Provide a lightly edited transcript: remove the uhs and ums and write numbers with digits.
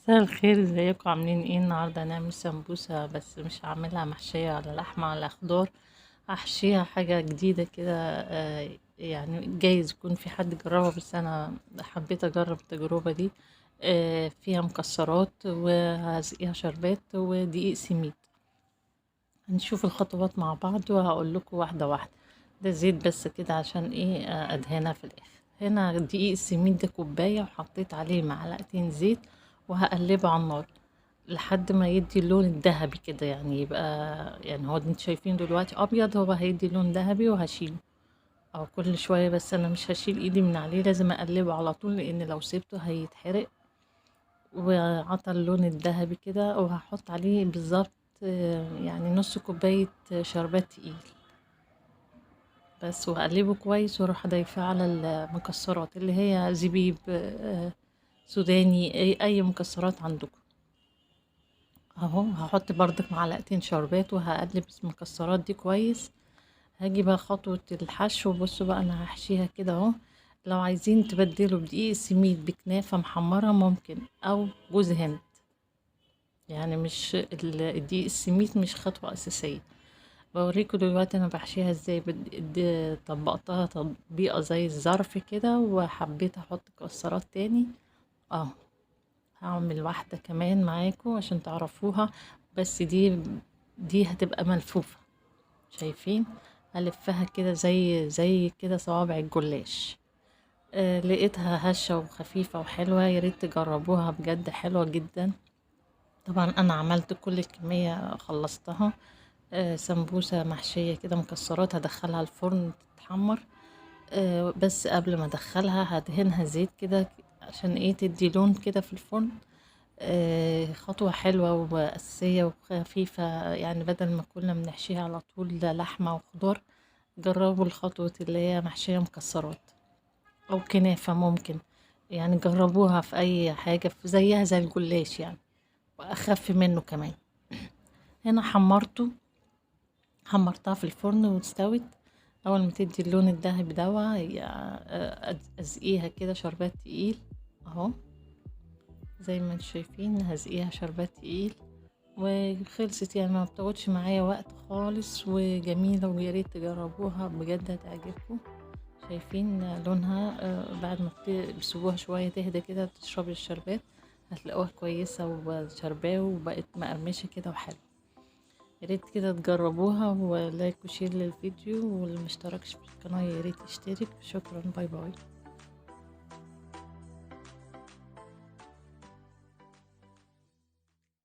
مساء الخير، ازيكم؟ عاملين ايه؟ النهارده هنعمل سمبوسة، بس مش هعملها محشية ولا لحمة ولا خضار. هحشيها حاجة جديدة كده. يعني جايز يكون في حد جربها، بس انا حبيت اجرب التجربة دي. فيها مكسرات، وهسقيها شربات ودقيق سميد. هنشوف الخطوات مع بعض وهقول لكم واحدة واحدة. ده زيت بس كده عشان ايه، ادهنها في الاخر. هنا دقيق السميد ده كوباية، وحطيت عليه معلقتين زيت، وهقلبه على النار لحد ما يدي اللون الذهبي كده، يعني يبقى، يعني هو انتوا شايفين دلوقتي ابيض، هو هيدي لون ذهبي وهشيله. او كل شوية، بس انا مش هشيل ايدي من عليه، لازم اقلبه على طول، لان لو سيبته هيتحرق. وعطى اللون الذهبي كده، وهحط عليه بالظبط يعني نص كوباية شربات تقيل بس، وهقلبه كويس، واروح ضايفاه على المكسرات اللي هي زبيب، سوداني، أي مكسرات عندكم. اهو هحط بردك معلقتين شربات، وهقلب المكسرات دي كويس. هاجي بقى خطوة الحشو. بصوا بقى، انا هحشيها كده اهو. لو عايزين تبدلوا بدقيق سميد بكنافة محمرة ممكن، او جوز هند. يعني مش الدقيق السميد مش خطوة أساسية. بوريكم دلوقتي أنا بحشيها ازاي. طبقتها تطبيقة زي الظرف كده، وحبيت أحط مكسرات تاني. اهو هعمل واحدة كمان معاكم عشان تعرفوها. بس دي هتبقى ملفوفة. شايفين؟ ألفها كده زي كده صوابع الجلاش. لقيتها هشة وخفيفة وحلوة، ياريت تجربوها بجد، حلوة جدا. طبعا انا عملت كل الكمية خلصتها. سمبوسة محشية كده مكسرات، هدخلها الفرن تتحمر. بس قبل ما ادخلها هدهنها زيت كده، عشان ايه؟ تدي لون كده في الفرن. خطوة حلوة وأساسية وخفيفة، يعني بدل ما كنا بنحشيها على طول ده لحمة وخضار. جربوا الخطوة اللي هي محشية مكسرات أو كنافة ممكن. يعني جربوها في أي حاجة، في زيها زي الجلاش يعني، وأخف منه كمان. هنا حمرتها في الفرن واستوت. اول ما تدي اللون الذهبي دوا ازقيها كده شربات تقيل اهو. زي ما انتم شايفين هزقيها شربات تقيل، وخلصت. يعني ما بتاخدش معايا وقت خالص، وجميلة، ويا ريت تجربوها بجد هتعجبكم. شايفين لونها؟ بعد ما تسيبوها شوية تهدى كده تشرب الشربات، هتلاقوها كويسة وشرباه، وبقت مقرمشة كده وحلوة. ياريت كده تجربوها، ولايك وشير للفيديو، واللي مشتركش في القناة ياريت يشترك. شكرا، باي باي.